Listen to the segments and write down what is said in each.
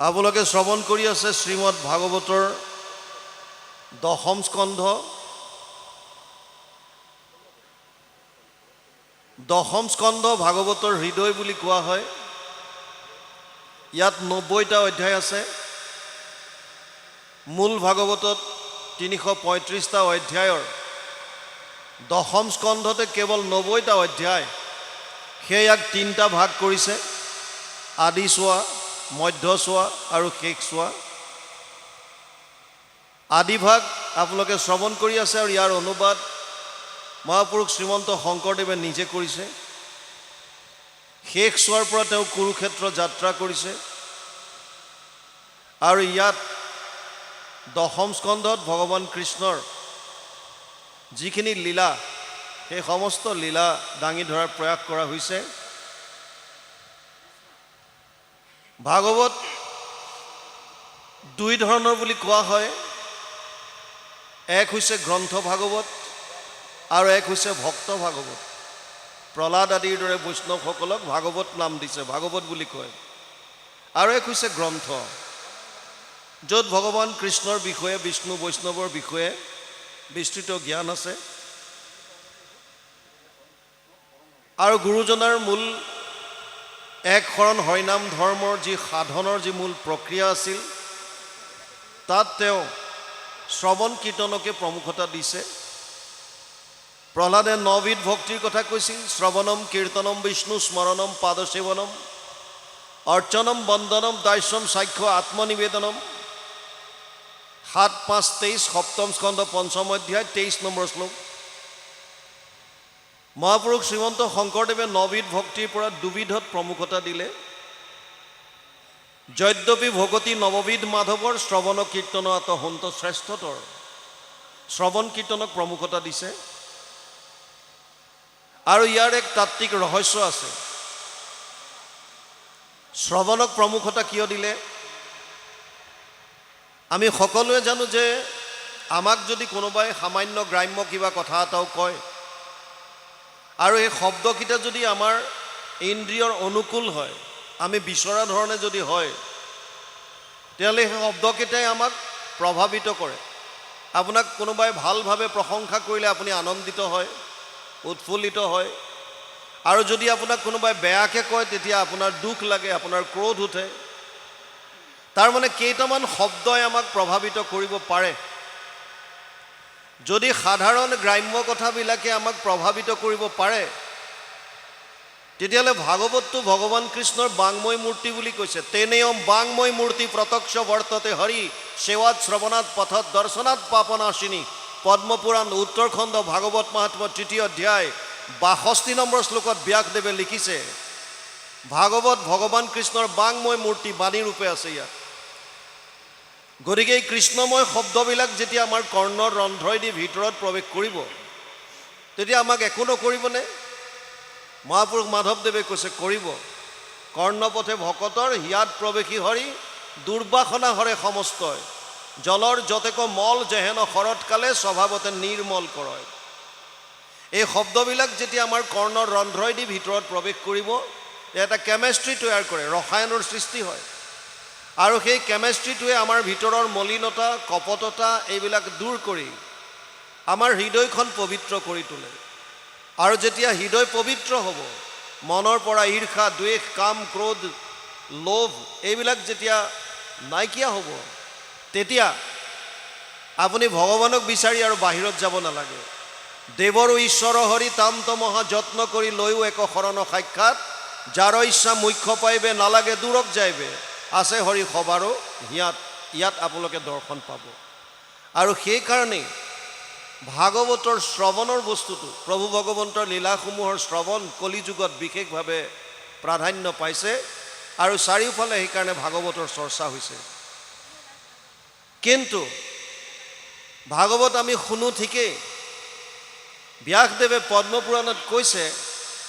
আপোনালোকে শ্ৰৱণ কৰি আছে শ্ৰীমদ ভাগৱতৰ দশম স্কন্ধ। দশম স্কন্ধ ভাগৱতৰ হৃদয় বুলি কোৱা হয়। ইয়াত 90টা অধ্যায় আছে। মূল ভাগৱতত 335টা অধ্যায়ৰ দশম স্কন্ধতে কেৱল 90টা অধ্যায়। সেয়ে ইয়াক 3টা ভাগ কৰিছে, আদি চোৱা, মধ্য চোৱা আৰু শেষ চোৱা। আদি ভাগ আপোনালোকে শ্ৰৱণ কৰি আছে আৰু ইয়াৰ অনুবাদ মহাপুৰুষ শ্ৰীমন্ত শংকৰদেৱে নিজে কৰিছে। শেষ চোৱাৰ পৰা তেওঁ কুৰুক্ষেত্ৰ যাত্ৰা কৰিছে আৰু ইয়াত দশম স্কন্ধত ভগৱান কৃষ্ণৰ যিখিনি লীলা, সেই সমস্ত লীলা দাঙি ধৰাৰ প্ৰয়াস কৰা হৈছে। ভাগৱত দুই ধৰণৰ বুলি কোৱা হয়। এক হৈছে গ্ৰন্থ ভাগৱত আৰু এক হৈছে ভক্ত ভাগৱত। প্ৰহ্লাদ আদিৰ দৰে বৈষ্ণৱসকলক ভাগৱত নাম দিছে, ভাগৱত বুলি কয়। আৰু এক হৈছে গ্ৰন্থ, য'ত ভগৱান কৃষ্ণৰ বিষয়ে, বিষ্ণু বৈষ্ণৱৰ বিষয়ে বিস্তৃত জ্ঞান আছে। আৰু গুৰুজনাৰ মূল এক শৰণ হৰিনাম ধৰ্মৰ যি সাধনৰ যি মূল প্ৰক্ৰিয়া আছিল, তাত তেওঁ শ্ৰৱণ কীৰ্তনকে প্ৰমুখতা দিছে। প্ৰহ্লাদে 9বিধ ভক্তিৰ কথা কৈছিল। শ্ৰৱণম, কীৰ্তনম, বিষ্ণু স্মৰণম, পাদসেৱনম, অৰ্চনম, বন্দনম, দাস্যম, সাক্ষ্য, আত্মনিবেদনম। 7, 5, 23 সপ্তম স্কন্ধ 5ম অধ্যায় 23 নম্বৰ শ্লোক। মহাপুৰুষ শ্ৰীমন্ত শংকৰদেৱে 9বিধ ভক্তিৰ পৰা 2বিধত প্ৰমুখতা দিলে। যদ্যপি ভগতি নৱবিধ মাধৱৰ শ্ৰৱণ কীৰ্তন আত হন্ত শ্ৰেষ্ঠতৰ শ্ৰৱণ কীৰ্তনক প্ৰমুখতা দিছে। আৰু ইয়াৰ এক তাত্ত্বিক ৰহস্য আছে। শ্ৰৱণক প্ৰমুখতা কিয় দিলে? আমি সকলোৱে জানো যে আমাক যদি কোনোবাই সামান্য গ্ৰাম্য কিবা কথা এটাও কয় আৰু এই শব্দকেইটা যদি আমাৰ ইন্দ্ৰিয়ৰ অনুকূল হয়, আমি বিচৰা ধৰণে যদি হয়, তেতিয়াহ'লে সেই শব্দকেইটাই আমাক প্ৰভাৱিত কৰে। আপোনাক কোনোবাই ভালভাৱে প্ৰশংসা কৰিলে আপুনি আনন্দিত হয়, উৎফুল্লিত হয়। আৰু যদি আপোনাক কোনোবাই বেয়াকৈ কয়, তেতিয়া আপোনাৰ দুখ লাগে, আপোনাৰ ক্ৰোধ উঠে। তাৰমানে কেইটামান শব্দই আমাক প্ৰভাৱিত কৰিব পাৰে। যদি সাধাৰণ গ্ৰাম্য কথাবিলাকে আমাক প্ৰভাৱিত কৰিব পাৰে, তেতিয়াহ'লে ভাগৱতটো ভগৱান কৃষ্ণৰ বাংময় মূৰ্তি বুলি কৈছে। তেনেয়ম বাংময় মূৰ্তি প্ৰত্যক্ষ বৰ্ততে হৰি, সেৱাত শ্ৰৱণাত পথত দৰ্শনাত পাপনাশিনী। পদ্মপুৰাণ উত্তৰখণ্ড ভাগৱত মাহাত্ম্য 3য় অধ্যায় 62 নম্বৰ শ্লোকত ব্যাসদেৱে লিখিছে, ভাগৱত ভগৱান কৃষ্ণৰ বাংময় মূৰ্তি, বাণী ৰূপে আছে ইয়াত। গতিকে এই কৃষ্ণময় শব্দবিলাক যেতিয়া আমাৰ কৰ্ণৰ ৰন্ধ্ৰই দি ভিতৰত প্ৰৱেশ কৰিব, তেতিয়া আমাক একো নকৰিবনে? মহাপুৰুষ মাধৱদেৱে কৈছে কৰিব। কৰ্ণপথে ভকতৰ হিয়াত প্ৰৱেশী হৰি, দুৰ্বাসনা হৰে সমস্তই। জলৰ যতেক মল যেহেন শৰৎকালে, স্বভাৱতে নিৰ্মল কৰয়। এই শব্দবিলাক যেতিয়া আমাৰ কৰ্ণৰ ৰন্ধ্ৰই দি ভিতৰত প্ৰৱেশ কৰিব, এটা কেমেষ্ট্ৰি তৈয়াৰ কৰে, ৰসায়নৰ সৃষ্টি হয়। আৰু সেই কেমেষ্ট্ৰিটোৱে আমাৰ ভিতৰৰ মলিনতা, কপটতা এইবিলাক দূৰ কৰি আমাৰ হৃদয়খন পবিত্ৰ কৰি তোলে। আৰু যেতিয়া হৃদয় পবিত্ৰ হ'ব, মনৰ পৰা ঈৰ্ষা, দ্বেষ, কাম, ক্ৰোধ, লোভ এইবিলাক যেতিয়া নাইকিয়া হ'ব, তেতিয়া আপুনি ভগৱানক বিচাৰি আৰু বাহিৰত যাব নালাগে। দেৱৰো ঈশ্বৰ হৰি তাম তমহা যত্ন কৰি লৈও এক শৰণ সাক্ষাৎ, যাৰ ইচ্ছা মুখ্য পাইবে নালাগে দূৰক যাইবে, আছে হৰি সবাৰো ইয়াত আপোনালোকে দৰ্শন পাব। আৰু সেইকাৰণেই ভাগৱতৰ শ্ৰৱণৰ বস্তুটো, প্ৰভু ভগৱন্তৰ লীলাসমূহৰ শ্ৰৱণ কলিযুগত বিশেষভাৱে প্ৰাধান্য পাইছে আৰু চাৰিওফালে সেইকাৰণে ভাগৱতৰ চৰ্চা হৈছে। কিন্তু ভাগৱত আমি শুনো ঠিকেই। ব্যাসদেৱে পদ্মপুৰাণত কৈছে,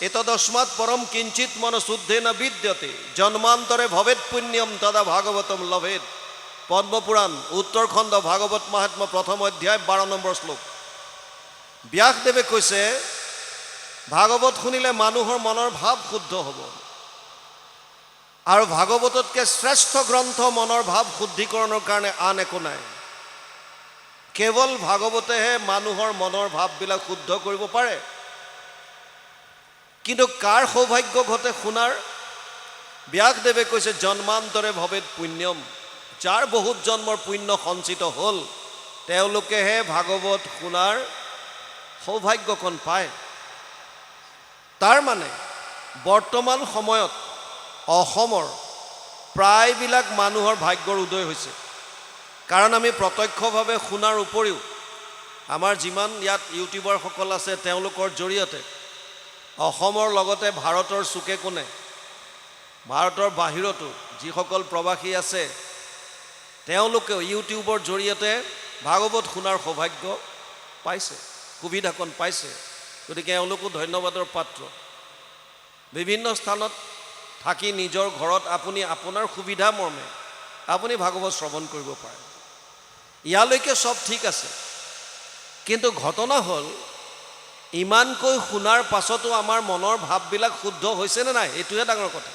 এতদস্মাৎ পৰম কিঞ্চিত মন শুদ্ধেন বিদ্যতে, জন্মান্তৰে ভৱেৎ পুণ্যম তদা ভাগৱতম লভেৎ। পদ্মপুৰাণ উত্তৰখণ্ড ভাগৱত মাহাত্ম্য 1ম অধ্যায় 12 নম্বৰ শ্লোক। ব্যাসদেৱে কৈছে, ভাগৱত শুনিলে মানুহৰ মনৰ ভাৱ শুদ্ধ হ'ব। আৰু ভাগৱততকৈ শ্ৰেষ্ঠ গ্ৰন্থ মনৰ ভাৱ শুদ্ধিকৰণৰ কাৰণে আন একো নাই। কেৱল ভাগৱতেহে মানুহৰ মনৰ ভাৱবিলাক শুদ্ধ কৰিব পাৰে। কিন্তু কাৰ সৌভাগ্য ঘটে শুনাৰ? ব্যাসদেৱে কৈছে জন্মান্তৰে ভৱেৎ পুণ্যম, যাৰ বহুত জন্মৰ পুণ্য সঞ্চিত হ'ল তেওঁলোকেহে ভাগৱত শুনাৰ সৌভাগ্যকণ পায়। তাৰ মানে বৰ্তমান সময়ত অসমৰ প্ৰায়বিলাক মানুহৰ ভাগ্যৰ উদয় হৈছে। কাৰণ আমি প্ৰত্যক্ষভাৱে শুনাৰ উপৰিও আমাৰ যিমান ইয়াত ইউটিউবাৰসকল আছে তেওঁলোকৰ জৰিয়তে অসমৰ লগতে ভাৰতৰ চুকে কোণে, ভাৰতৰ বাহিৰতো যিসকল প্ৰবাসী আছে তেওঁলোকেও ইউটিউবৰ জৰিয়তে ভাগৱত শুনাৰ সৌভাগ্য পাইছে, সুবিধাকণ পাইছে। গতিকে এওঁলোকো ধন্যবাদৰ পাত্ৰ। বিভিন্ন স্থানত থাকি নিজৰ ঘৰত আপুনি আপোনাৰ সুবিধা মৰ্মে আপুনি ভাগৱত শ্ৰৱণ কৰিব পাৰে। ইয়ালৈকে চব ঠিক আছে, কিন্তু ঘটনা হ'ল ইমানকৈ শুনাৰ পাছতো আমাৰ মনৰ ভাৱবিলাক শুদ্ধ হৈছেনে নাই, এইটোহে ডাঙৰ কথা।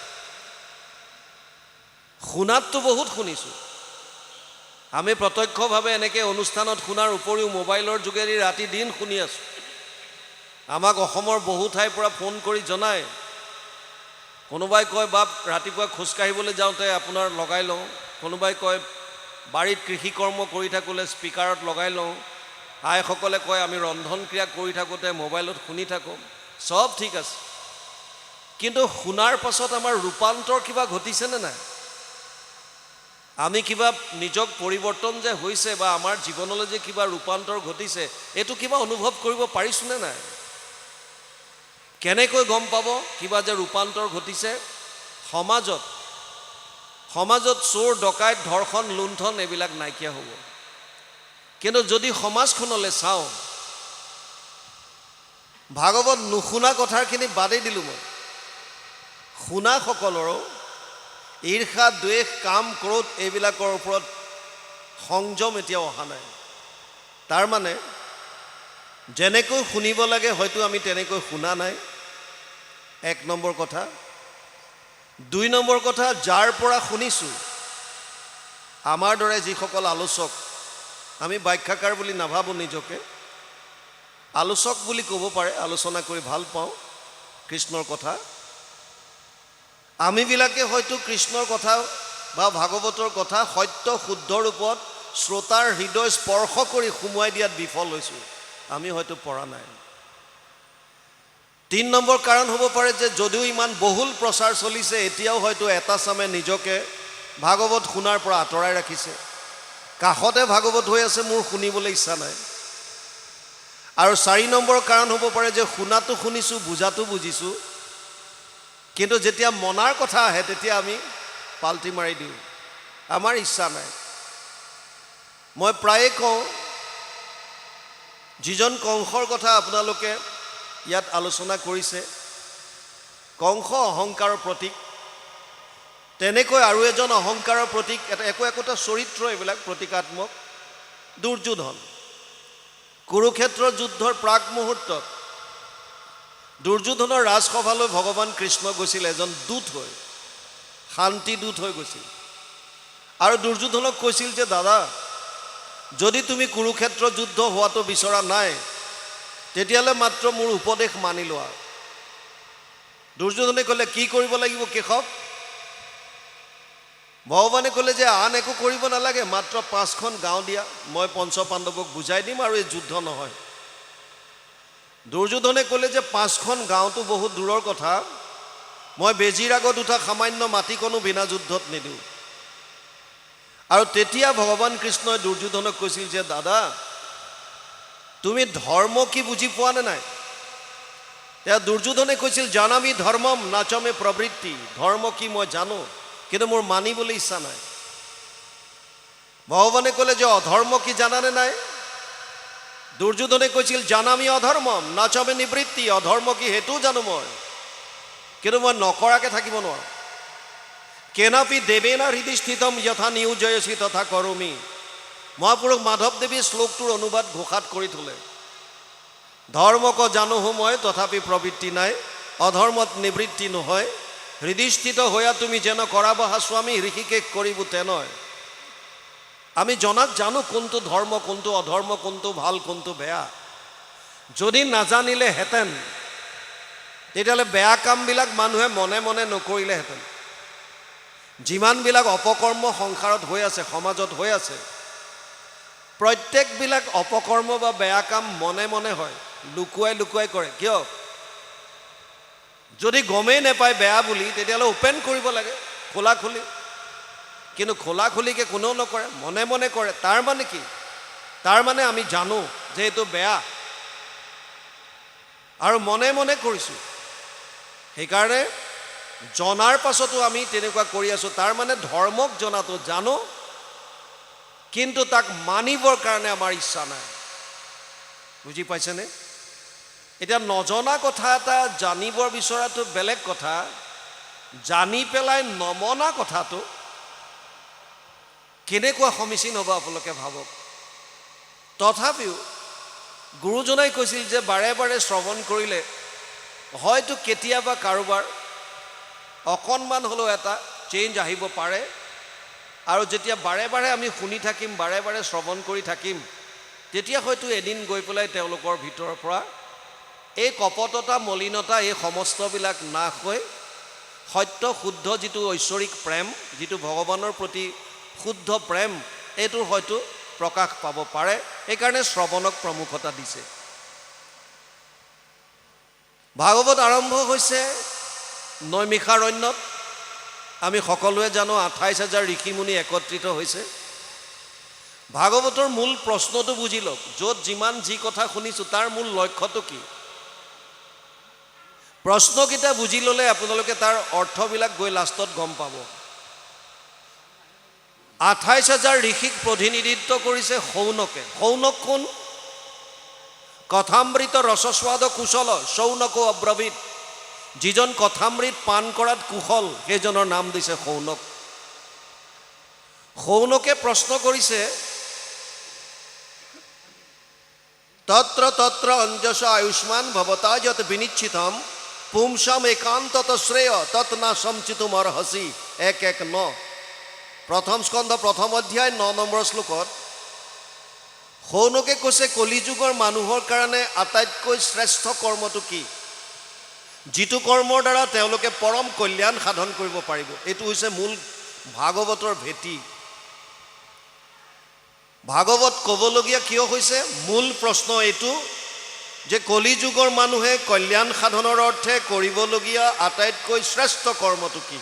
শুনাততো বহুত শুনিছোঁ, আমি প্ৰত্যক্ষভাৱে এনেকৈ অনুষ্ঠানত শুনাৰ উপৰিও মোবাইলৰ যোগেদি ৰাতি দিন শুনি আছোঁ। আমাক অসমৰ বহু ঠাইৰ পৰা ফোন কৰি জনায়, কোনোবাই কয় বাপ ৰাতিপুৱা খোজকাঢ়িবলৈ যাওঁতে আপোনাৰ লগাই লওঁ, কোনোবাই কয় বাৰীত কৃষি কৰ্ম কৰি থাকোঁতে স্পীকাৰত লগাই লওঁ, আইসকলে কয় আমি ৰন্ধন ক্ৰিয়া কৰি থাকোঁতে মোবাইলত শুনি থাকোঁ। চব ঠিক আছে, কিন্তু শুনাৰ পাছত আমাৰ ৰূপান্তৰ কিবা ঘটিছেনে নাই? আমি কিবা নিজক পৰিৱৰ্তন যে হৈছে বা আমাৰ জীৱনলৈ যে কিবা ৰূপান্তৰ ঘটিছে এইটো কিবা অনুভৱ কৰিব পাৰিছোঁনে নাই? কেনেকৈ গম পাব কিবা যে ৰূপান্তৰ ঘটিছে? সমাজত চোৰ ডকাইত ধৰ্ষণ লুণ্ঠন এইবিলাক নাইকিয়া হ'ব। কিন্তু যদি সমাজখনলৈ চাওঁ, ভাগৱত নুশুনা কথাখিনি বাদেই দিলোঁ মই, শুনাসকলৰো ঈৰ্ষা দ্বেষ কাম ক্ৰোধ এইবিলাকৰ ওপৰত সংযম এতিয়াও অহা নাই। তাৰ মানে যেনেকৈ শুনিব লাগে হয়তো আমি তেনেকৈ শুনা নাই, এক নম্বৰ কথা। দুই নম্বৰ কথা, যাৰ পৰা শুনিছোঁ আমাৰ দৰে যিসকল আলোচক, আমি ব্যাখ্যাকাৰ বুলি নাভাবোঁ নিজকে, আলোচক বুলি ক'ব পাৰে, আলোচনা কৰি ভাল পাওঁ কৃষ্ণৰ কথা। আমিবিলাকে হয়তো কৃষ্ণৰ কথা বা ভাগৱতৰ কথা সত্য শুদ্ধ ৰূপত শ্ৰোতাৰ হৃদয় স্পৰ্শ কৰি সুমুৱাই দিয়াত বিফল হৈছোঁ, আমি হয়তো পৰা নাই। ৩ নম্বৰ কাৰণ হ'ব পাৰে যে যদিও ইমান বহুল প্ৰচাৰ চলিছে এতিয়াও হয়তো এটা চামে নিজকে ভাগৱত শুনাৰ পৰা আঁতৰাই ৰাখিছে। কাষতে ভাগৱত হৈ আছে, মোৰ শুনিবলৈ ইচ্ছা নাই। আৰু 4 নম্বৰ কাৰণ হ'ব পাৰে যে শুনাটো শুনিছোঁ, বুজাটো বুজিছোঁ, কিন্তু যেতিয়া মনাৰ কথা আহে তেতিয়া আমি পাল্টি মাৰি দিওঁ, আমাৰ ইচ্ছা নাই। মই প্ৰায়ে কওঁ, যিজন কংসৰ কথা আপোনালোকে ইয়াত আলোচনা কৰিছে, কংস অহংকাৰৰ প্ৰতীক, তেনেকৈ আৰু এজন অহংকাৰৰ প্ৰতীক, একোটা চৰিত্ৰ এইবিলাক প্ৰতীকাত্মক, দুৰ্যোধন। কুৰুক্ষেত্ৰৰ যুদ্ধৰ প্ৰাক মুহূৰ্তত দুৰ্যোধনৰ ৰাজসভালৈ ভগৱান কৃষ্ণ গৈছিল এজন দূত হৈ, শান্তি দূত হৈ গৈছিল। আৰু দুৰ্যোধনক কৈছিল যে দাদা, যদি তুমি কুৰুক্ষেত্ৰ যুদ্ধ হোৱাটো বিচৰা নাই তেতিয়াহ'লে মাত্ৰ মোৰ উপদেশ মানি লোৱা। দুৰ্যোধনে ক'লে কি কৰিব লাগিব কেশৱ? ভগৱানে ক'লে যে আন একো কৰিব নালাগে, মাত্ৰ 5খন গাঁও দিয়া, মই পঞ্চ পাণ্ডৱক বুজাই দিম আৰু এই যুদ্ধ নহয়। দুৰ্যোধনে ক'লে যে 5খন গাঁওটো বহুত দূৰৰ কথা, মই বেজীৰ আগত উঠা সামান্য মাটিকণো বিনা যুদ্ধত নিদিওঁ। আৰু তেতিয়া ভগৱান কৃষ্ণই দুৰ্যোধনক কৈছিল যে দাদা, তুমি ধৰ্ম কি বুজি পোৱা নে নাই? তেতিয়া দুৰ্যোধনে কৈছিল জানামি ধৰ্মম নাচমে প্ৰবৃত্তি, ধৰ্ম কি মই জানো কিন্তু মোৰ মানিবলৈ ইচ্ছা নাই। ভগৱানে ক'লে যে অধৰ্ম কি জানানে নাই? দুৰ্যোধনে কৈছিল জানামি অধৰ্মম নাচমে নিবৃত্তি, অধৰ্ম কি সেইটোও জানো মই, কিন্তু মই নকৰাকৈ থাকিব নোৱাৰোঁ। কেনাপি দেৱেনা হৃদি স্থিতম যথা নিয়োজয়সী তথা কৰোমি। মহাপুৰুষ মাধৱদেৱী শ্লোকটোৰ অনুবাদ ঘোষাত কৰি থলে, ধৰ্মক জানোহো মই তথাপি প্ৰবৃত্তি নাই, অধৰ্মত নিবৃত্তি নহয়, হৃদিস্থিত হইয়া তুমি যেন কৰাবহা স্বামী ঋষিকেশ কৰিব তেনয়। আমি জনাক জানো কোনটো ধৰ্ম কোনটো অধৰ্ম, কোনটো ভাল কোনটো বেয়া। যদি নাজানিলেহেঁতেন তেতিয়াহ'লে বেয়া কামবিলাক মানুহে মনে মনে নকৰিলেহেঁতেন। যিমানবিলাক অপকৰ্ম সংসাৰত হৈ আছে, সমাজত হৈ আছে, প্ৰত্যেকবিলাক অপকৰ্ম বা বেয়া কাম মনে মনে হয়, লুকুৱাই লুকুৱাই কৰে। কিয়? যদি গমেই নাপায় বেয়া বুলি, তেতিয়াহ'লে অপেন কৰিব লাগে, খোলা খুলি। কিন্তু খোলা খুলিকে কোনেও নকৰে, মনে মনে কৰে। তাৰ মানে কি? তাৰ মানে আমি জানো যে এইটো বেয়া আৰু মনে মনে কৰিছোঁ। সেইকাৰণে জনাৰ পাছতো আমি তেনেকুৱা কৰি আছোঁ। তাৰ মানে ধৰ্মক জনাটো জানো, কিন্তু তাক মানিবৰ কাৰণে আমাৰ ইচ্ছা নাই। বুজি পাইছেনে? এতিয়া নজনা কথা এটা জানিবৰ বিচৰাটো বেলেগ কথা, জানি পেলাই নমনা কথাটো কেনেকুৱা সমীচীন হ'ব আপোনালোকে ভাবক। তথাপিও গুৰুজনাই কৈছিল যে বাৰে বাৰে শ্ৰৱণ কৰিলে হয়তো কেতিয়াবা কাৰোবাৰ অকণমান হ'লেও এটা চেঞ্জ আহিব পাৰে। আৰু যেতিয়া বাৰে বাৰে আমি শুনি থাকিম, বাৰে বাৰে শ্ৰৱণ কৰি থাকিম, তেতিয়া হয়তো এদিন গৈ পেলাই তেওঁলোকৰ ভিতৰৰ পৰা এই কপটতা, মলিনতা, এই সমস্তবিলাক নাশ হৈ সত্য শুদ্ধ যিটো ঐশ্বৰিক প্ৰেম, যিটো ভগৱানৰ প্ৰতি শুদ্ধ প্ৰেম, এইটোৰ হয়তো প্ৰকাশ পাব পাৰে। সেইকাৰণে শ্ৰৱণক প্ৰমুখতা দিছে। ভাগৱত আৰম্ভ হৈছে নৈমিষাৰণ্যত। আমি সকলোৱে জানো 28,000 ঋষিমুনি একত্ৰিত হৈছে। ভাগৱতৰ মূল প্ৰশ্নটো বুজি লওক। য'ত যিমান যি কথা শুনিছোঁ তাৰ মূল লক্ষ্যটো কি? প্ৰশ্নকেইটা বুজি ল'লে আপোনালোকে তাৰ অৰ্থবিলাক গৈ লাষ্টত গম পাব। 28,000 ঋষিক প্ৰতিনিধিত্ব কৰিছে শৌনকে। শৌনক কোন? কথামৃত ৰসস্বাদ কুশল শৌনকো অব্ৰবীত। যিজন কথামৃত পান কৰাত কুশল, সেইজনৰ নাম দিছে শৌনক। শৌনকে প্ৰশ্ন কৰিছে, তত্ৰ তত্ৰ অঞ্জস আয়ুষ্মান ভৱতা যত বিনিশ্চিতম পুংসাম একান্তত শ্ৰেয় তৎ না সঞ্চিতুম অৰ্হসি। 1:1-9 প্ৰথম স্কন্ধ প্ৰথম অধ্যায় 9 নম্বৰ শ্লোকত শৌনকে কৈছে কলিযুগৰ মানুহৰ কাৰণে আটাইতকৈ শ্ৰেষ্ঠ কৰ্মটো কি? যিটো কৰ্মৰ দ্বাৰা তেওঁলোকে পৰম কল্যাণ সাধন কৰিব পাৰিব। এইটো হৈছে মূল ভাগৱতৰ ভেটি। ভাগৱত ক'বলগীয়া কিয় হৈছে? মূল প্ৰশ্ন এইটো যে কলিযুগৰ মানুহে কল্যাণ সাধনৰ অৰ্থে কৰিবলগীয়া আটাইতকৈ শ্ৰেষ্ঠ কৰ্মটো কি?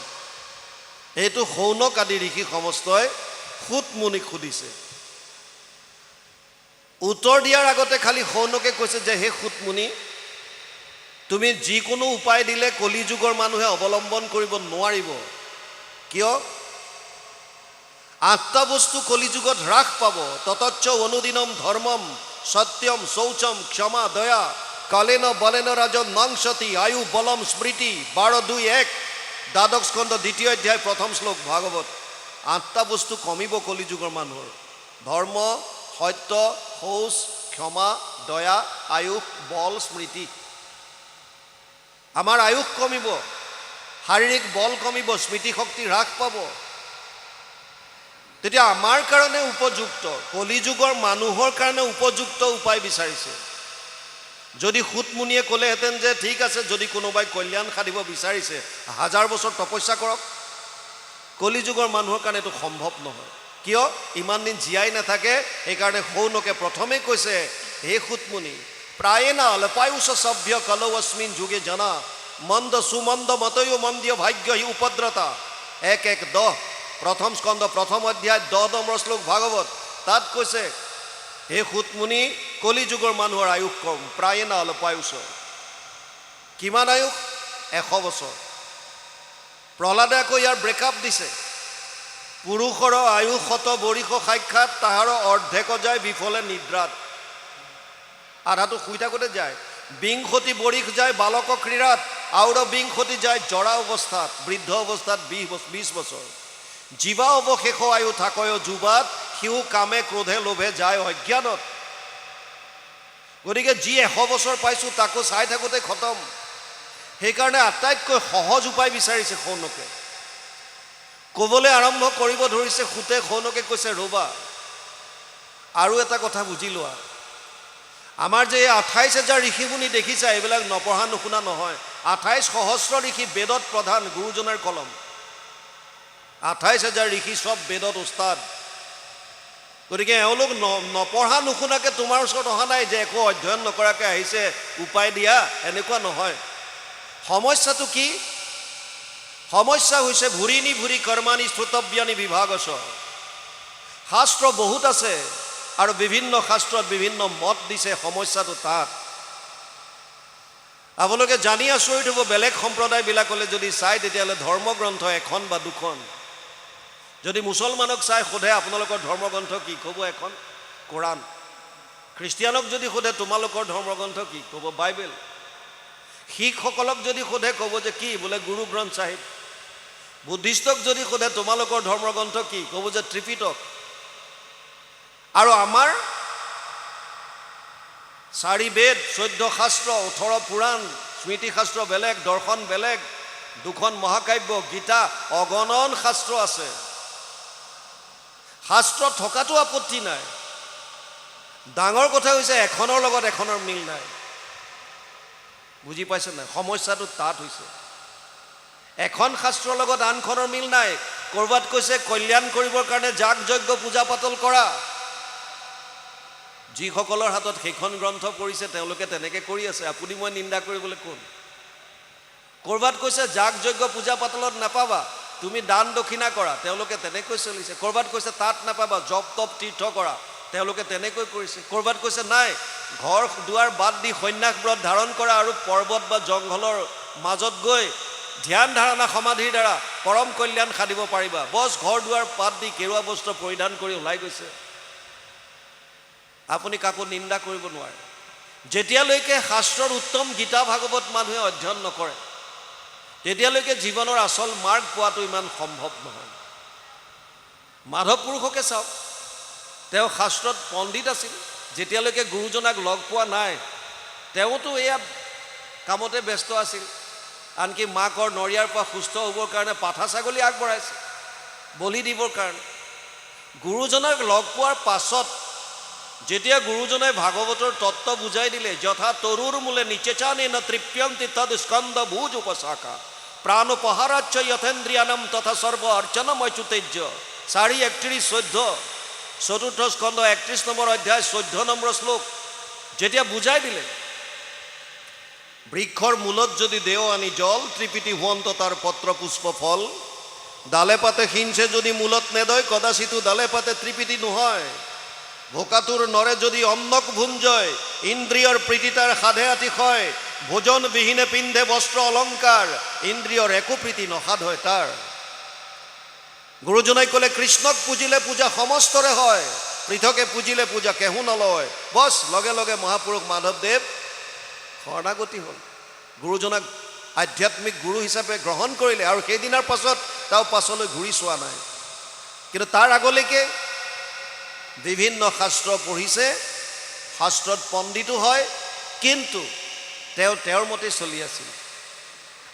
এইটো শৌনক আদি ঋষি সমস্তই সুত মুনিক সুধিছে। উত্তৰ দিয়াৰ আগতে খালি শৌনকে কৈছে যে হে সুত মুনি, তুমি যিকোনো উপায় দিলে কলিযুগৰ মানুহে অৱলম্বন কৰিব নোৱাৰিব। কিয়? 8টা বস্তু কলিযুগত হ্ৰাস পাব। ততচ্চ অনুদিনম ধৰ্মম সত্যম শৌচম ক্ষমা দয়া কালেন বলেন ৰাজন নংসতি আয়ু বলম স্মৃতি। 12:2-1 দ্বাদশ স্কন্ধ 2য় অধ্যায় 1ম শ্লোক ভাগৱত। 8টা বস্তু কমিব কলিযুগৰ মানুহৰ: ধৰ্ম, সত্য, শৌচ, ক্ষমা, দয়া, আয়ুস, বল, স্মৃতি। আমাৰ আয়ুস কমিব, শাৰীৰিক বল কমিব, স্মৃতি শক্তি হ্ৰাস পাব। তেতিয়া আমাৰ কাৰণে উপযুক্ত, কলিযুগৰ মানুহৰ কাৰণে উপযুক্ত উপায় বিচাৰিছে। যদি সুত মুনিয়ে ক'লেহেঁতেন যে ঠিক আছে, যদি কোনোবাই কল্যাণ সাধিব বিচাৰিছে 1000 বছৰ তপস্যা কৰক, কলিযুগৰ মানুহৰ কাৰণে এইটো সম্ভৱ নহয়। কিয়? ইমান দিন জীয়াই নাথাকে। সেইকাৰণে শৌনকে প্ৰথমে কৈছে, হে সুত মুনি, প্ৰায়েনা অলপায়ুষ সভ্য কলৌ অস্মিন যুগে জনা মন্দ সুমন্দ মতয়ো মন্দীয় ভাগ্য হি উপদ্ৰতা। 1:1-10 প্ৰথম স্কন্ধ প্ৰথম অধ্যায় 10 নম্বৰ শ্লোক ভাগৱত। তাত কৈছে, হে সুত মুনি, কলিযুগৰ মানুহৰ আয়ুস কম, প্ৰায়েনা অলপায়ুষ। কিমান আয়ুস? 100 বছৰ। প্ৰহ্লাদে আকৌ ইয়াৰ ব্ৰেকআপ দিছে। পুৰুষৰ আয়ুস 100 বৰিষ সাক্ষাৎ, তাহাৰ অৰ্ধেক যায় বিফলে নিদ্ৰাত। আধাটো শুই থাকোঁতে যায়। 20 বৰিষ যায় বালক ক্ৰীড়াত, আৰু 20 যায় জৰা অৱস্থাত, বৃদ্ধ অৱস্থাত 20 বছৰ। জীৱা অৱশেষ আয়ু থাকয় যুৱাত, সিও কামে ক্ৰোধে লোভে যায় অজ্ঞানত। গতিকে যি 100 বছৰ পাইছোঁ তাকো চাই থাকোঁতে খতম। সেইকাৰণে আটাইতকৈ সহজ উপায় বিচাৰিছে শৌনকে। ক'বলৈ আৰম্ভ কৰিব ধৰিছে সুতে শৌনকে কৈছে ৰ'বা, আৰু এটা কথা বুজি লোৱা, আমাৰ যে 28,000 ঋষি মুনি দেখিছা, এইবিলাক নপঢ়া নুশুনা নহয়। 28 সহস্ৰ ঋষি, বেদত প্ৰধান, গুৰুজনাৰ কলম। 28,000 ঋষি চব বেদত উস্তাদ। গতিকে এওঁলোক নপঢ়া নুশুনাকৈ তোমাৰ ওচৰত অহা নাই যে একো অধ্যয়ন নকৰাকৈ আহিছে উপায় দিয়া, এনেকুৱা নহয়। সমস্যাটো কি? সমস্যা হৈছে ভুৰিনি ভুৰি কৰ্মানি শ্ৰুতব্যানি বিভাগছ। শাস্ত্ৰ বহুত আছে আৰু বিভিন্ন শাস্ত্ৰত বিভিন্ন মত দিছে। সমস্যাটো তাত। আপোনালোকে জানি আচৰিত হ'ব, বেলেগ সম্প্ৰদায়বিলাকলৈ যদি চাই তেতিয়াহ'লে ধৰ্মগ্ৰন্থ এখন বা দুখন। যদি মুছলমানক চাই সোধে আপোনালোকৰ ধৰ্মগ্ৰন্থ কি, ক'ব এখন কোৰাণ। খ্ৰীষ্টিয়ানক যদি সোধে তোমালোকৰ ধৰ্মগ্ৰন্থ কি, ক'ব বাইবেল। শিখসকলক যদি সোধে ক'ব যে কি, বোলে গুৰু গ্ৰন্থ চাহিব। বুদ্ধিষ্টক যদি সোধে তোমালোকৰ ধৰ্মগ্ৰন্থ কি, ক'ব যে ত্ৰিপিটক। আৰু আমাৰ 4 বেদ, 14 শাস্ত্ৰ, 18 পুৰাণ, স্মৃতি শাস্ত্ৰ বেলেগ, দৰ্শন বেলেগ, 2খন মহাকাব্য, গীতা, অগণন শাস্ত্ৰ আছে। শাস্ত্ৰ থকাটো আপত্তি নাই। ডাঙৰ কথা হৈছে এখনৰ লগত এখনৰ মিল নাই। বুজি পাইছে নাই? সমস্যাটো তাত হৈছে এখন শাস্ত্ৰৰ লগত আনখনৰ মিল নাই। ক'ৰবাত কৈছে কল্যাণ কৰিবৰ কাৰণে যাগ যজ্ঞ পূজা পাতল কৰা। যিসকলৰ হাতত সেইখন গ্ৰন্থ পৰিছে তেওঁলোকে তেনেকৈ কৰি আছে, আপুনি মই নিন্দা কৰিবলৈ কোন? ক'ৰবাত কৈছে যাগ যজ্ঞ পূজা পাতলত নাপাবা, তুমি দান দক্ষিণা কৰা, তেওঁলোকে তেনেকৈ চলিছে। ক'ৰবাত কৈছে তাত নাপাবা, জপ তপ তীৰ্থ কৰা, তেওঁলোকে তেনেকৈ কৰিছে। ক'ৰবাত কৈছে নাই, ঘৰ দুৱাৰ বাদ দি সন্ন্যাস ব্ৰত ধাৰণ কৰা আৰু পৰ্বত বা জংঘলৰ মাজত গৈ ধ্যান ধাৰণা সমাধিৰ দ্বাৰা পৰম কল্যাণ সাধিব পাৰিবা। বছ ঘৰ দুৱাৰ বাদ দি কেৰুৱা বস্ত্ৰ পৰিধান কৰি ওলাই গৈছে। আপুনি কাকো নিন্দা কৰিব নোৱাৰে। যেতিয়ালৈকে শাস্ত্ৰৰ উত্তম গীতা ভাগৱত মানুহে অধ্যয়ন নকৰে তেতিয়ালৈকে জীৱনৰ আচল মাৰ্গ পোৱাটো ইমান সম্ভৱ নহয়। মাধৱ পুৰুষকে চাওক, তেওঁ শাস্ত্ৰত পণ্ডিত আছিল। যেতিয়ালৈকে গুৰুজনাক লগ পোৱা নাই তেওঁতো এয়া কামতে ব্যস্ত আছিল। আনকি মাকৰ নৰিয়াৰ পৰা সুস্থ হ'বৰ কাৰণে পাঠা ছাগলী আগবঢ়াইছে বলি দিবৰ কাৰণে। গুৰুজনাক লগ পোৱাৰ পাছত যেতিয়া গুৰুজনাই ভাগৱতৰ তত্ত্ব বুজাই দিলে, যথা তৰুৰ মূলে নিচেচানে ন তৃপ্যন্তি তদ স্কন্দ ভুজ উপশাখা প্ৰাণোপহাৰাচ্য যথেন্দ্ৰিয়ানম তথা সৰ্ব অৰ্চনম অচ্যুতেজ্য। 4:31-14 চতুৰ্থ স্কন্ধ 31 নম্বৰ অধ্যায় 14 নম্বৰ শ্লোক যেতিয়া বুজাই দিলে, বৃক্ষৰ মূলত যদি দেও আনি জল, ত্ৰিপিটি হুৱন্ত তাৰ পত্ৰ পুষ্প ফল, ডালে পাতে সিঞ্চে যদি মূলত নেদয়, কদাচিতো ডালে পাতে ত্ৰিপিটি নহয়। ভোকাতুৰ নৰে যদি অন্নক ভুঞ্জয়, ইন্দ্ৰিয়ৰ প্ৰীতি তাৰ সাধে আতিশয়, ভোজন বিহীনে পিন্ধে বস্ত্ৰ অলংকাৰ, ইন্দ্ৰিয়ৰ একো প্ৰীতি নসাধ হয় তাৰ। গুৰুজনাই ক'লে কৃষ্ণক পুজিলে পূজা সমস্তৰে হয়, পৃথকে পুজিলে পূজা কেহু নলয়। বছ লগে লগে মহাপুৰুষ মাধৱদেৱ শৰণাগতি হ'ল। গুৰুজনাক আধ্যাত্মিক গুৰু হিচাপে গ্ৰহণ কৰিলে আৰু সেইদিনাৰ পাছত তেওঁ পাছলৈ ঘূৰি চোৱা নাই। কিন্তু তাৰ আগলৈকে বিভিন্ন শাস্ত্ৰ পঢ়িছে, শাস্ত্ৰত পণ্ডিতো হয়, কিন্তু তেওঁ তেওঁৰ মতে চলি আছিল।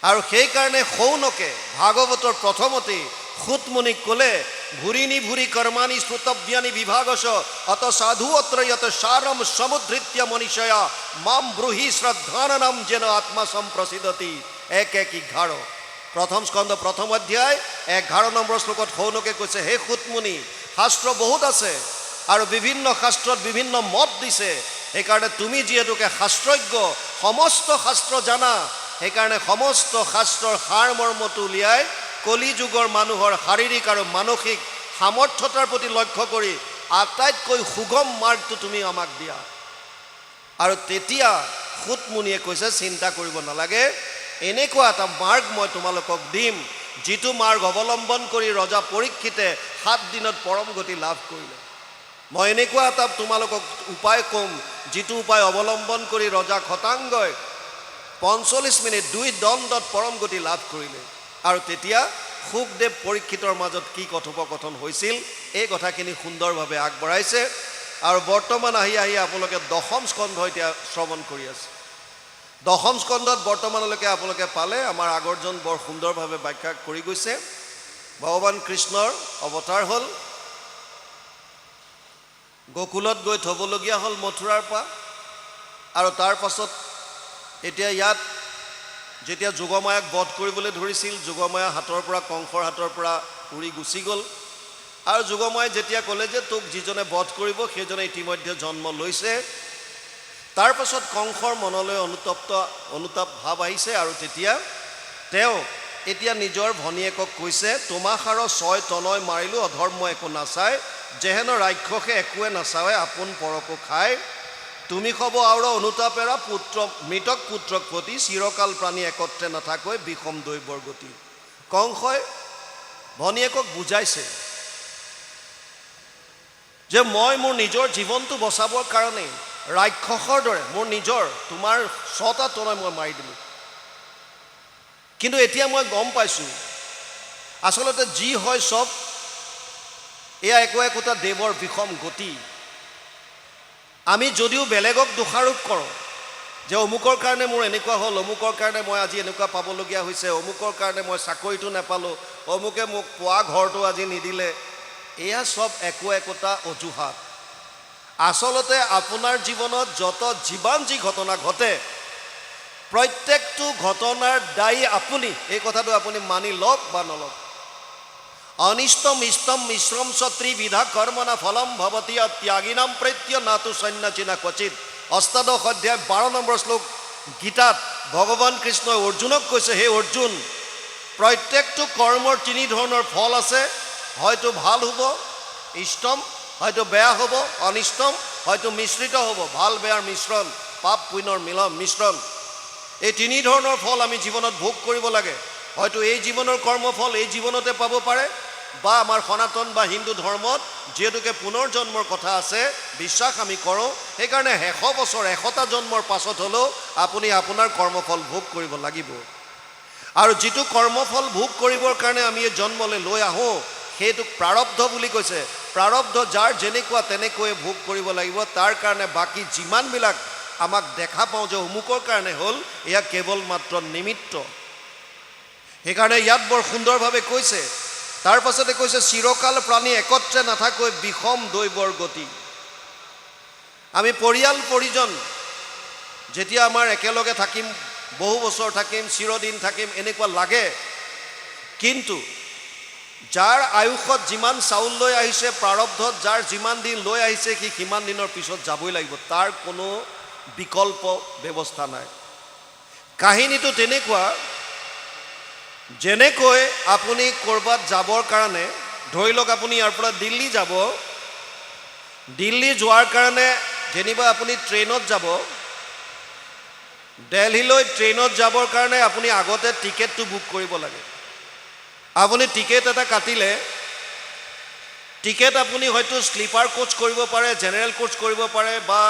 আৰু সেইকাৰণে শৌনকে ভাগৱতৰ প্ৰথমতেই সুতমুনিক ক'লে ভুৰিনি ভুৰি কৰ্মানি শ্ৰুতব্যানি বিভাগছ অত সাধু অত্ৰ যত সাৰম সমুদ্ধৃত্য মনীষয়া মাম ব্ৰুহি শ্ৰদ্ধাননম যেন আত্মা সম্প্ৰসিদ্ধতি। 1:11 প্ৰথম স্কন্ধ প্ৰথম অধ্যায় 11 নম্বৰ শ্লোকত শৌনকে কৈছে, হে সুতমুনি, শাস্ত্ৰ বহুত আছে আৰু বিভিন্ন শাস্ত্ৰত বিভিন্ন মত দিছে। সেইকাৰণে তুমি যিহেতুকে শাস্ত্ৰজ্ঞ, সমস্ত শাস্ত্ৰ জানা, সেইকাৰণে সমস্ত শাস্ত্ৰৰ সাৰ মৰ্মটো উলিয়াই কলি যুগৰ মানুহৰ শাৰীৰিক আৰু মানসিক সামৰ্থ্যতাৰ প্ৰতি লক্ষ্য কৰি আটাইতকৈ সুগম মাৰ্গটো তুমি আমাক দিয়া। আৰু তেতিয়া সুতমুনিয়ে কৈছে চিন্তা কৰিব নালাগে, এনেকুৱা এটা মাৰ্গ মই তোমালোকক দিম যিটো মাৰ্গ অৱলম্বন কৰি ৰজা পৰীক্ষিতে 7 দিনত পৰম গতি লাভ কৰিলে। মই এনেকুৱা এটা তোমালোকক উপায় ক'ম যিটো উপায় অৱলম্বন কৰি ৰজা খটাংগই 45 মিনিট 2 দণ্ডত পৰম গতি লাভ কৰিলে। আৰু তেতিয়া সুখদেৱ পৰীক্ষিতৰ মাজত কি কথোপকথন হৈছিল এই কথাখিনি সুন্দৰভাৱে আগবঢ়াইছে। আৰু বৰ্তমান আহি আপোনালোকে 10ম স্কন্ধ এতিয়া শ্ৰৱণ কৰি আছে। দশম স্কন্ধত বৰ্তমানলৈকে আপোনালোকে পালে আমাৰ আগৰজন বৰ সুন্দৰভাৱে ব্যাখ্যা কৰি গৈছে। ভগৱান কৃষ্ণৰ অৱতাৰ হ'ল, গোকুলত গৈ থ'বলগীয়া হ'ল মথুৰাৰ পৰা, আৰু তাৰ পাছত এতিয়া ইয়াত যেতিয়া যোগমায়াক বধ কৰিবলৈ ধৰিছিল, যোগমায়া হাতৰ পৰা, কংসৰ হাতৰ পৰা উৰি গুচি গ'ল। আৰু যোগমায়াই যেতিয়া ক'লে যে তোক যিজনে বধ কৰিব সেইজনে ইতিমধ্যে জন্ম লৈছে, তাৰ পাছত কংসৰ মনলৈ অনুতাপ ভাৱ আহিছে, আৰু তেতিয়া তেওঁ এতিয়া নিজৰ ভনীয়েকক কৈছে, তোমাষাৰ 6 তনয় মাৰিলোঁ অধৰ্ম একো নাচায়, যেহেন ৰাক্ষসে একোৱে নাচাৱে আপোন পৰকো খায়, তুমি খব আৰু অনুতাপেৰা পুত্ৰ মৃতক পুত্ৰক প্ৰতি, চিৰকাল প্ৰাণী একত্ৰে নাথাকৈ বিষম দৈৱৰ গতি। কংসই ভনীয়েকক বুজাইছে যে মই মোৰ নিজৰ জীৱনটো বচাবৰ কাৰণে ৰাক্ষসৰ দৰে মোৰ নিজৰ তোমাৰ 6টা তনয় মই মাৰি দিলোঁ, কিন্তু এতিয়া মই গম পাইছোঁ আচলতে যি হয় চব এয়া একোটা দেৱৰ বিষম গতি। আমি যদিও বেলেগক দোষাৰোপ কৰোঁ যে অমুকৰ কাৰণে মোৰ এনেকুৱা হ'ল, অমুকৰ কাৰণে মই আজি এনেকুৱা পাবলগীয়া হৈছে, অমুকৰ কাৰণে মই চাকৰিটো নাপালোঁ, অমুকে মোক পোৱা ঘৰটো আজি নিদিলে, এয়া চব একোটা অজুহাত। আচলতে আপোনাৰ জীৱনত যিমান যি ঘটনা ঘটে, প্ৰত্যেকটো ঘটনাৰ দায়ী আপুনি, এই কথাটো আপুনি মানি লওক বা নলওক। অনিষ্টম ইষ্টম মিশ্ৰম ত্ৰিবিধা কৰ্মনা ফলম ভৱতি ত্যাগিনাম প্ৰত্য নাতু সন্ন্যাসিনা ক্বচিত। অষ্টাদশ অধ্যায় 12 নম্বৰ শ্লোক গীতাত ভগৱান কৃষ্ণই অৰ্জুনক কৈছে, হে অৰ্জুন, প্ৰত্যেকটো কৰ্মৰ 3 ধৰণৰ ফল আছে, হয়তো ভাল হ'ব, ইষ্টম হয়তো বেয়া হ'ব, অনিষ্টম হয়তো মিশ্ৰিত হ'ব, ভাল বেয়াৰ মিশ্ৰণ, পাপ পুণ্যৰ মিশ্ৰণ। এই 3 ধৰণৰ ফল আমি জীৱনত ভোগ কৰিব লাগে। হয়তো এই জীৱনৰ কৰ্মফল এই জীৱনতে পাব পাৰে, বা আমাৰ সনাতন বা হিন্দু ধৰ্মত যিহেতুকে পুনৰ জন্মৰ কথা আছে বিশ্বাস আমি কৰোঁ, সেইকাৰণে 100 বছৰ 100টা জন্মৰ পাছত হ'লেও আপুনি আপোনাৰ কৰ্মফল ভোগ কৰিব লাগিব। আৰু যিটো কৰ্মফল ভোগ কৰিবৰ কাৰণে আমি এই জন্মলৈ লৈ আহোঁ সেইটোক প্ৰাৰব্ধ বুলি কৈছে। প্ৰাৰব্ধ যাৰ যেনেকুৱা তেনেকৈয়ে ভোগ কৰিব লাগিব। তাৰ কাৰণে বাকী যিমানবিলাক আমাক দেখা পাওঁ যে অমুকৰ কাৰণে হ'ল, এয়া কেৱল মাত্ৰ নিমিত্ত। সেইকাৰণে ইয়াত বৰ সুন্দৰভাৱে কৈছে, তাৰ পাছতে কৈছে চিৰকাল প্ৰাণী একত্ৰে নাথাকৈ বিষম দৈৱৰ গতি। আমি পৰিয়াল পৰিজন যেতিয়া আমাৰ একেলগে থাকিম, বহু বছৰ থাকিম, চিৰদিন থাকিম এনেকুৱা লাগে, কিন্তু যাৰ আয়ুষত যিমান চাউল লৈ আহিছে, প্ৰাৰব্ধত যাৰ যিমান দিন লৈ আহিছে, সি সিমান দিনৰ পিছত যাবই লাগিব, তাৰ কোনো বিকল্প ব্যৱস্থা নাই। কাহিনীটো তেনেকুৱা, যেনেকৈ আপুনি ক'ৰবাত যাবৰ কাৰণে, ধৰি লওক আপুনি ইয়াৰ পৰা দিল্লী যাব, দিল্লী যোৱাৰ কাৰণে যেনিবা আপুনি ট্ৰেইনত যাব, দিল্লীলৈ ট্ৰেইনত যাবৰ কাৰণে আপুনি আগতে টিকেটটো বুক কৰিব লাগে। আপুনি টিকেট এটা কাটিলে, টিকেট আপুনি হয়তো স্লিপাৰ কোচ কৰিব পাৰে, জেনেৰেল কোচ কৰিব পাৰে, বা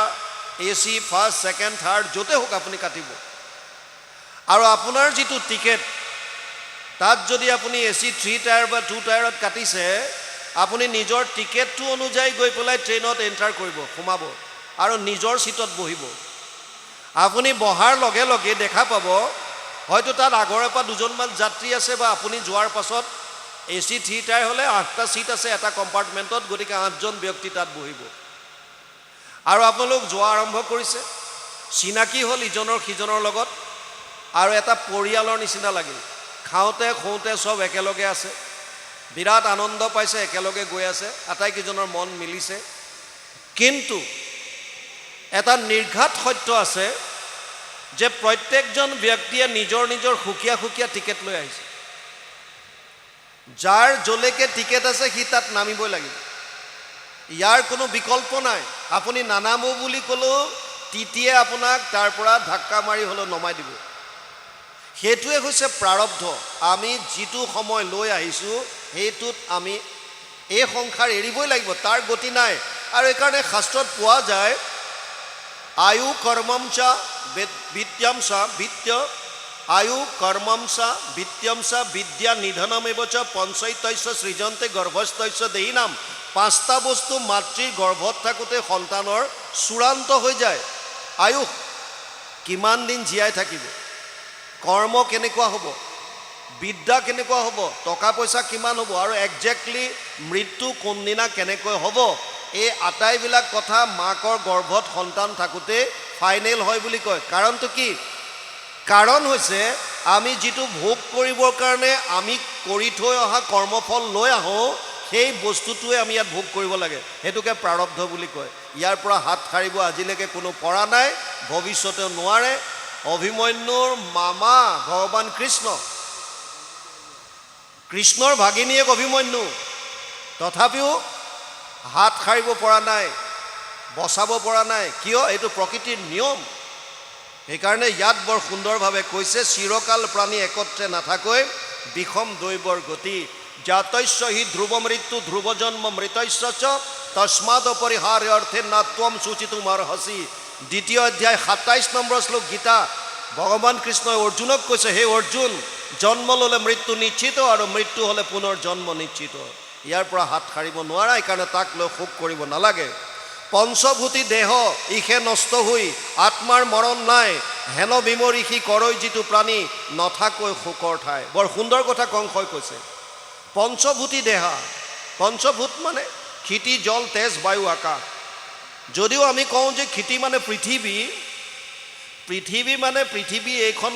AC ফাৰ্ষ্ট ছেকেণ্ড থাৰ্ড য'তে হোক আপুনি কাটিব। আৰু আপোনাৰ যিটো টিকেট, তাত যদি আপুনি AC 3 টায়াৰ বা 2 টায়াৰত কাটিছে, আপুনি নিজৰ টিকেটটো অনুযায়ী গৈ পেলাই ট্ৰেইনত এণ্টাৰ কৰিব, সোমাব আৰু নিজৰ ছিটত বহিব। আপুনি বহাৰ লগে লগে দেখা পাব হয়তো তাত আগৰে পৰা 2জনমান যাত্ৰী আছে, বা আপুনি যোৱাৰ পাছত AC 3 টায়াৰ হ'লে 8টা ছিট আছে এটা কম্পাৰ্টমেণ্টত, গতিকে 8জন ব্যক্তি তাত বহিব। আৰু আপোনালোক যোৱা আৰম্ভ কৰিছে, চিনাকি হ'ল ইজনৰ সিজনৰ লগত, আৰু এটা পৰিয়ালৰ নিচিনা লাগিল। খাওঁতে খুওঁতে চব একেলগে আছে, বিৰাট আনন্দ পাইছে, একেলগে গৈ আছে, আটাইকেইজনৰ মন মিলিছে। কিন্তু এটা নিৰ্ঘাত সত্য আছে যে প্ৰত্যেকজন ব্যক্তিয়ে নিজৰ নিজৰ সুকীয়া সুকীয়া টিকেট লৈ আহিছে। যাৰ যলৈকে টিকেট আছে সি তাত নামিবই লাগিব, ইয়াৰ কোনো বিকল্প নাই। আপুনি নানামো বুলি ক'লেও টিটিয়ে আপোনাক তাৰ পৰা ধাক্কা মাৰি হ'লেও নমাই দিব। সেইটোৱে হৈছে প্ৰাৰব্ধ। আমি যিটো সময় লৈ আহিছোঁ সেইটোত আমি এই সংসাৰ এৰিবই লাগিব, তাৰ গতি নাই। আৰু এইকাৰণে শাস্ত্ৰত পোৱা যায়, আয়ু কৰ্মমচা বিদ্যামচা বিত্য, আয়ু কৰ্মমচা বিত্যামচা বিদ্যা নিধনমেবচ পঞ্চৈতস্য সৃজন্তে গৰ্ভস্থস্য দেহিনাম। 5টা বস্তু মাতৃৰ গৰ্ভত থাকোঁতে সন্তানৰ চূড়ান্ত হৈ যায়। আয়ুষ, কিমান দিন জীয়াই থাকিব, কৰ্ম কেনেকুৱা হ'ব, বিদ্যা কেনেকুৱা হ'ব, টকা পইচা কিমান হ'ব, আৰু একজেক্টলি মৃত্যু কোনদিনা কেনেকৈ হ'ব, এই আটাইবিলাক কথা মাকৰ গৰ্ভত সন্তান থাকোঁতে ফাইনেল হয় বুলি কয়। কাৰণটো কি? কাৰণ হৈছে আমি যিটো ভোগ কৰিবৰ কাৰণে আমি কৰি থৈ অহা কৰ্মফল লৈ আহোঁ, সেই বস্তুটোৱে আমি ইয়াত ভোগ কৰিব লাগে, সেইটোকে প্ৰাৰব্ধ বুলি কয়। ইয়াৰ পৰা হাত সাৰিব আজিলৈকে কোনো পৰা নাই, ভৱিষ্যতেও নোৱাৰে। অভিমন্যুৰ মামা ভগৱান কৃষ্ণৰ ভাগিনীয়েক অভিমন্যু, তথাপিও হাত সাৰিব পৰা নাই, বচাব পৰা নাই। কিয়? এইটো প্ৰকৃতিৰ নিয়ম। সেইকাৰণে ইয়াত বৰ সুন্দৰভাৱে কৈছে, চিৰকাল প্ৰাণী একত্ৰে নাথাকৈ বিষম দৈৱৰ গতি, জাতস্য হি ধ্ৰুৱ মৃত্যু ধ্ৰুৱ জন্ম মৃতস্য চ তস্মাদ অপৰিহাৰ্য অৰ্থে নাত্বম সূচিতুম অৰ্হসি। ২য় অধ্যায় ২৭ নম্বৰ শ্লোক গীতা। ভগৱান কৃষ্ণই অৰ্জুনক কৈছে, হে অৰ্জুন, জন্ম ল'লে মৃত্যু নিশ্চিত আৰু মৃত্যু হ'লে পুনৰ জন্ম নিশ্চিত। ইয়াৰ পৰা হাত সাৰিব নোৱাৰা, সেইকাৰণে তাক লৈ শোক কৰিব নালাগে। পঞ্চভূতি দেহ ইহে নষ্ট হৈ আত্মাৰ মৰণ নাই, হেন বিমৰিষি কৰৈ যিটো প্ৰাণী নথাকৈ শোকৰ ঠাই। বৰ সুন্দৰ কথা কংসই কৈছে। পঞ্চভূতি দেহা, পঞ্চভূত মানে ক্ষিতি, জল, তেজ, বায়ু, আকাশ। যদিও আমি কওঁ যে ক্ষিতি মানে পৃথিৱী, পৃথিৱী মানে পৃথিৱী এইখন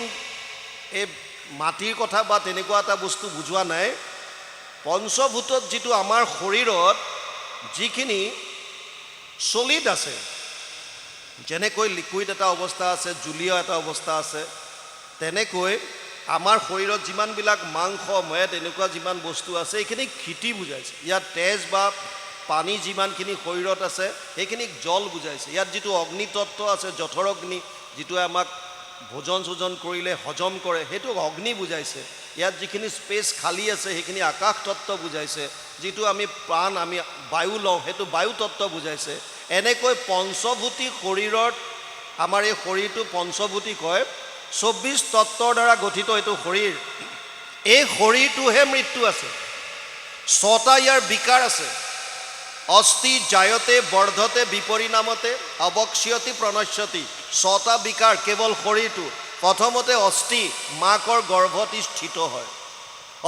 এই মাটিৰ কথা বা তেনেকুৱা এটা বস্তু বুজোৱা নাই। পঞ্চভূতত যিটো আমাৰ শৰীৰত যিখিনি চলিড আছে, যেনেকৈ লিকুইড এটা অৱস্থা আছে, জুলীয় এটা অৱস্থা আছে, তেনেকৈ আমাৰ শৰীৰত যিমানবিলাক মাংস, মেদ, এনেকুৱা যিমান বস্তু আছে, এইখিনি ক্ষিতি বুজাইছে। ইয়াত তেজ বা পানী যিমানখিনি শৰীৰত আছে, সেইখিনিক জল বুজাইছে। ইয়াত যিটো অগ্নিতত্ত্ব আছে, জঠৰ অগ্নি, যিটোৱে আমাক ভোজন চোজন কৰিলে হজম কৰে, সেইটোক অগ্নি বুজাইছে। ইয়াত যিখিনি স্পেচ খালী আছে, সেইখিনি আকাশ তত্ত্ব বুজাইছে। যিটো আমি প্ৰাণ, আমি বায়ু লওঁ, সেইটো বায়ু তত্ত্ব বুজাইছে। এনেকৈ পঞ্চভূতি শৰীৰত, আমাৰ এই শৰীৰটো পঞ্চভূতি কয়। ২৪ তত্ত্বৰ দ্বাৰা গঠিত এইটো শৰীৰ। এই শৰীৰটোহে মৃত্যু আছে। ৬টা ইয়াৰ বিকাৰ আছে। অস্থি জায়তে বৰ্ধতে বিপৰিণামতে অৱক্ষ্যতি প্ৰণশ্যতি। ৬টা বিকাৰ কেৱল শৰীৰটো। প্ৰথমতে অস্থি, মাকৰ গৰ্ভত স্থিত হয়।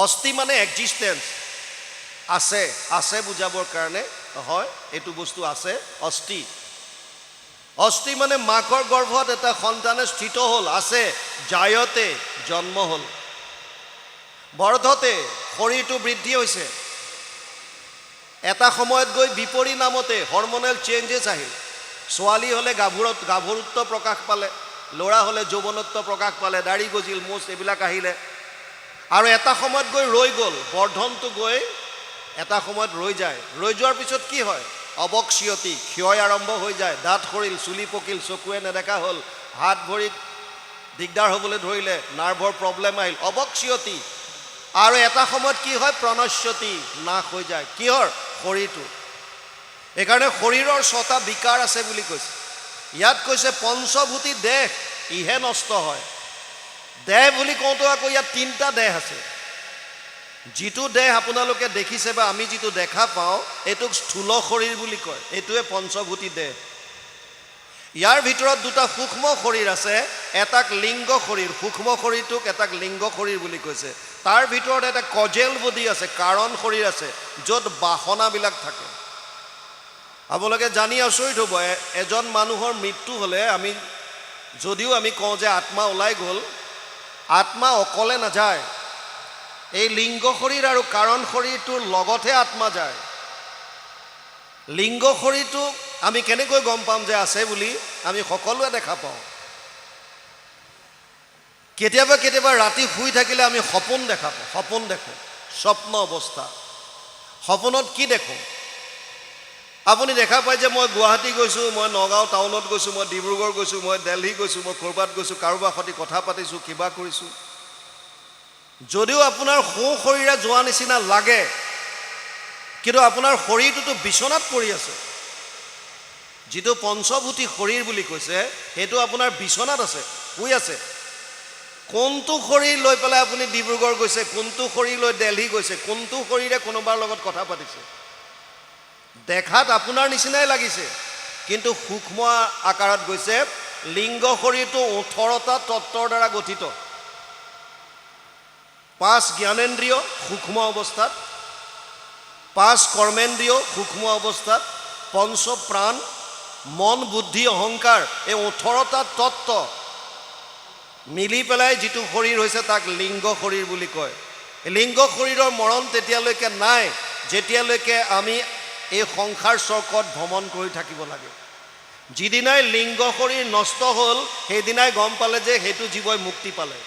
অস্থি মানে এক্সিষ্টেঞ্চ, আছে, আছে বুজাবৰ কাৰণে হয়, এইটো বস্তু আছে, অস্থি। অস্থি মানে মাকৰ গৰ্ভত এটা সন্তানে স্থিত হ'ল, আছে। জায়তে জন্ম হ'ল। বৰ্ধতে শৰীৰটো বৃদ্ধি হৈছে। এটা সময়ত গৈ বিপৰিণামতে হৰমনেল চেঞ্জেছ আহিল। ছোৱালী হ'লে গাভৰুত্ব প্ৰকাশ পালে, ল'ৰা হ'লে যৌৱনত্ব প্ৰকাশ পালে, দাড়ি গজিল, মোচ এইবিলাক আহিলে। আৰু এটা সময়ত গৈ ৰৈ গ'ল, বৰ্ধনটো গৈ এটা সময়ত ৰৈ যায়। ৰৈ যোৱাৰ পিছত কি হয়? অৱক্ষ্যতি, ক্ষয় আৰম্ভ হৈ যায়। দাঁত সৰিল, চুলি পকিল, চকুৱে নেদেখা হ'ল, হাত ভৰিত দিগদাৰ হ'বলৈ ধৰিলে, নাৰ্ভৰ প্ৰব্লেম আহিল, অৱক্ষ্যতি। আৰু এটা সময়ত কি হয়? প্ৰণশ্যতি, নাশ হৈ যায়। কিহৰ? শৰীৰটো। সেইকাৰণে শৰীৰৰ ৬টা বিকাৰ আছে বুলি কৈছে। ইয়াত কৈছে পঞ্চভূতি দেহ ইহে নষ্ট হয়। দেহ বুলি কওঁতে আকৌ ইয়াত ৩টা দেহ আছে। যিটো দেহ আপোনালোকে দেখিছে বা আমি যিটো দেখা পাওঁ, এইটোক স্থূল শৰীৰ বুলি কয়। এইটোৱে পঞ্চভূতি দেহ। ইয়াৰ ভিতৰত 2টা সূক্ষ্ম শৰীৰ আছে, এটাক লিংগ শৰীৰ, সূক্ষ্ম শৰীৰটোক এটাক লিংগ শৰীৰ বুলি কৈছে। তাৰ ভিতৰত এটা কজেল বডি আছে, কাৰণ শৰীৰ আছে, য'ত বাসনাবিলাক থাকে। আপোনালোকে জানি আচৰিত হ'ব, এজন মানুহৰ মৃত্যু হ'লে যদিও আমি কওঁ যে আত্মা ওলাই গ'ল, আত্মা অকলে নাযায়। এই লিংগ শৰীৰ আৰু কাৰণ শৰীৰটোৰ লগতহে আত্মা যায়। লিংগ শৰীৰটো আমি কেনেকৈ গম পাম যে আছে বুলি? আমি সকলোৱে দেখা পাওঁ। কেতিয়াবা কেতিয়াবা ৰাতি শুই থাকিলে আমি সপোন দেখা পাওঁ, সপোন দেখোঁ, স্বপ্ন অৱস্থা। সপোনত কি দেখোঁ? আপুনি দেখা পায় যে মই গুৱাহাটী গৈছোঁ, মই নগাঁও টাউনত গৈছোঁ, মই ডিব্ৰুগড় গৈছোঁ, মই দিল্লী গৈছোঁ, মই ক'ৰবাত গৈছোঁ, কাৰোবাৰ সৈতে কথা পাতিছোঁ, কিবা কৰিছোঁ। যদিও আপোনাৰ শৰীৰে যোৱা নিচিনা লাগে, কিন্তু আপোনাৰ শৰীৰটোতো বিচনাত পৰি আছে। যিটো পঞ্চভূতি শৰীৰ বুলি কৈছে, সেইটো আপোনাৰ বিচনাত আছে, শুই আছে। কোনটো শৰীৰ লৈ পেলাই আপুনি ডিব্ৰুগড় গৈছে, কোনটো শৰীৰ লৈ দিল্লী গৈছে, কোনটো শৰীৰে কোনোবাৰ লগত কথা পাতিছে? দেখাত আপোনাৰ নিচিনাই লাগিছে, কিন্তু সূক্ষ্ম আকাৰত গৈছে। লিংগ শৰীৰটো 18টা তত্ত্বৰ দ্বাৰা গঠিত। 5 জ্ঞানেন্দ্ৰিয় সূক্ষ্ম অৱস্থাত, 5 কৰ্মেন্দ্ৰিয় সূক্ষ্ম অৱস্থাত, 5 প্ৰাণ, মন, বুদ্ধি, অহংকাৰ, এই 18টা তত্ত্ব মিলি পেলাই যিটো শৰীৰ হৈছে তাক লিংগ শৰীৰ বুলি কয়। লিংগ শৰীৰৰ মৰণ তেতিয়ালৈকে নাই যেতিয়ালৈকে আমি এই সংসাৰ চক্ৰত ভ্ৰমণ কৰি থাকিব লাগে। যিদিনাই লিংগ শৰীৰ নষ্ট হ'ল সেইদিনাই গম পালে যে সেইটো জীৱই মুক্তি পালে।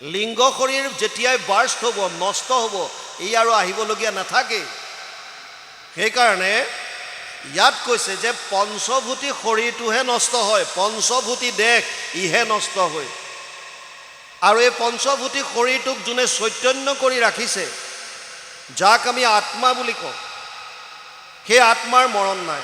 লিংগ শৰীৰ যেতিয়াই বাৰ্ষ্ট হ'ব, নষ্ট হ'ব, ই আৰু আহিবলগীয়া নাথাকে। সেইকাৰণে ইয়াত কৈছে যে পঞ্চভূতি শৰীৰটোহে নষ্ট হয়, পঞ্চভূতি দেহ ইহে নষ্ট হয়। আৰু এই পঞ্চভূতি শৰীৰটোক যোনে চৈতন্য কৰি ৰাখিছে, যাক আমি আত্মা বুলি কওঁ, সেই আত্মাৰ মৰণ নাই।